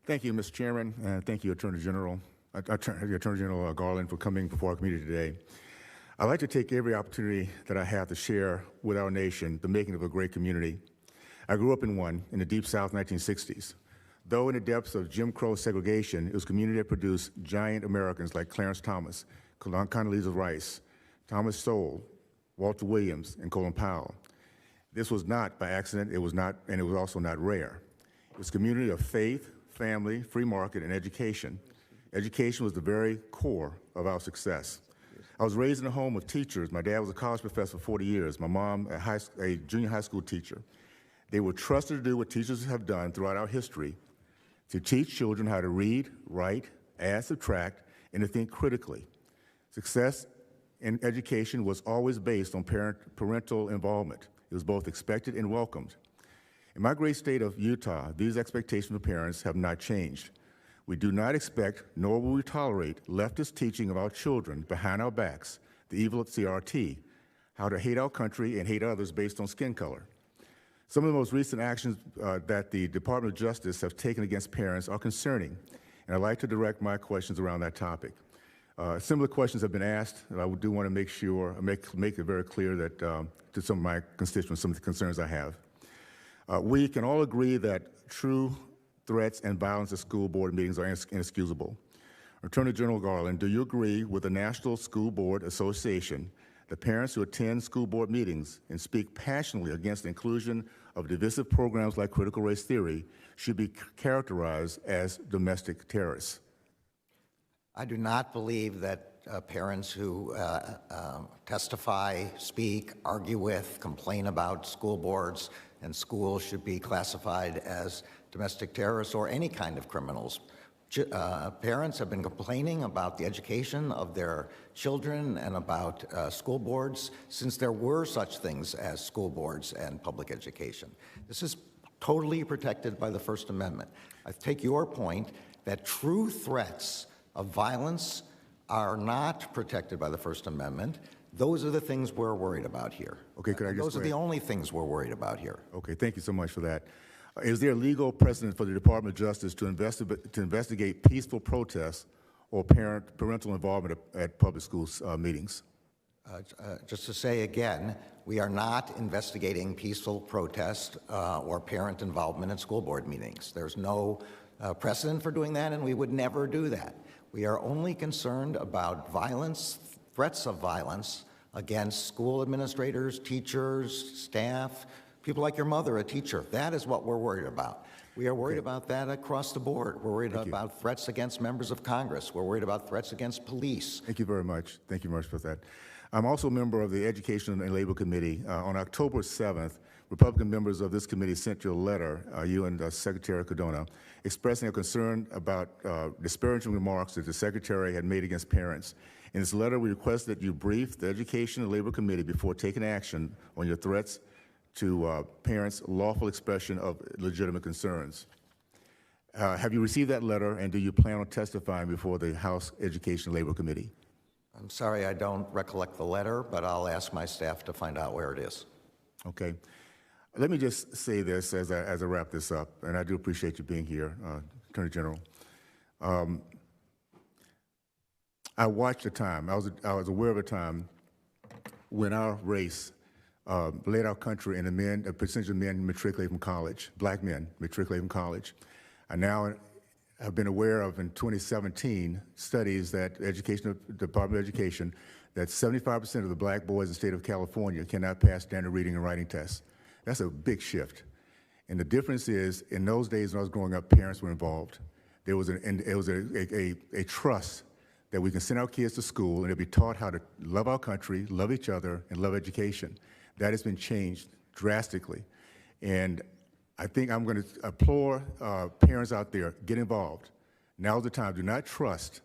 Thank you, Mr. Chairman, and thank you, Attorney General Garland, for coming before our community today. I'd like to take every opportunity that I have to share with our nation the making of a great community. I grew up in one in the Deep South 1960s. Though in the depths of Jim Crow segregation, it was a community that produced giant Americans like Clarence Thomas, Condoleezza Rice, Thomas Sowell, Walter Williams, and Colin Powell. This was not by accident, it was also not rare. It was a community of faith, family, free market, and education. Education was the very core of our success. I was raised in a home of teachers. My dad was a college professor for 40 years. My mom, a junior high school teacher. They were trusted to do what teachers have done throughout our history, to teach children how to read, write, add, subtract, and to think critically. Success in education was always based on parental involvement. It was both expected and welcomed. In my great state of Utah, these expectations of parents have not changed. We do not expect, nor will we tolerate, leftist teaching of our children behind our backs, the evil of CRT, how to hate our country and hate others based on skin color. Some of the most recent actions that the Department of Justice have taken against parents are concerning, and I'd like to direct my questions around that topic. Similar questions have been asked, and I do want to make it very clear that to some of my constituents, some of the concerns I have. We can all agree that true threats and violence at school board meetings are inexcusable. Attorney General Garland, do you agree with the National School Board Association that parents who attend school board meetings and speak passionately against the inclusion of divisive programs like critical race theory should be characterized as domestic terrorists? I do not believe that parents who testify, speak, argue with, complain about school boards and schools should be classified as domestic terrorists or any kind of criminals. Parents have been complaining about the education of their children and about school boards since there were such things as school boards and public education. This is totally protected by the First Amendment. I take your point that true threats of violence are not protected by the First Amendment. Those are the things we're worried about here. Okay, could I just those are the only things we're worried about here. Okay, thank you so much for that. Is there a legal precedent for the Department of Justice to investigate peaceful protests or parental involvement at public school meetings? Just to say again, we are not investigating peaceful protest or parent involvement in school board meetings. There's no precedent for doing that, and we would never do that. We are only concerned about violence, threats of violence against school administrators, teachers, staff, people like your mother, a teacher. That is what we're worried about. We are worried about that across the board. We're worried about threats against members of Congress. We're worried about threats against police. Thank you very much. Thank you very much for that. I'm also a member of the Education and Labor Committee. On October 7th, Republican members of this committee sent you a letter, you and Secretary Cardona, expressing a concern about disparaging remarks that the Secretary had made against parents. In this letter, we request that you brief the Education and Labor Committee before taking action on your threats to parents' lawful expression of legitimate concerns. Have you received that letter, and do you plan on testifying before the House Education and Labor Committee? I'm sorry, I don't recollect the letter, but I'll ask my staff to find out where it is. Okay. Let me just say this as I wrap this up, and I do appreciate you being here, Attorney General. I watched a time, I was aware of a time when our race led our country in a percentage of men matriculating from college, black men matriculating from college. I now have been aware of in 2017 studies that Department of Education, that 75% of the black boys in the state of California cannot pass standard reading and writing tests. That's a big shift. And the difference is, in those days when I was growing up, parents were involved. There was a trust that we can send our kids to school and they'll be taught how to love our country, love each other, and love education. That has been changed drastically. And I think I'm going to implore parents out there, get involved. Now's the time. Do not trust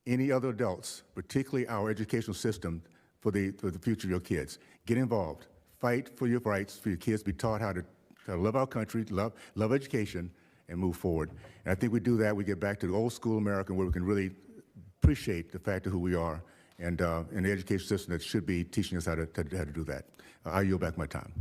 any other adults, particularly our educational system, for the future of your kids. Get involved. Fight for your rights, for your kids to be taught how to love our country, love education, and move forward. And I think we do that, we get back to the old school America where we can really appreciate the fact of who we are and the education system that should be teaching us how to do that. I yield back my time.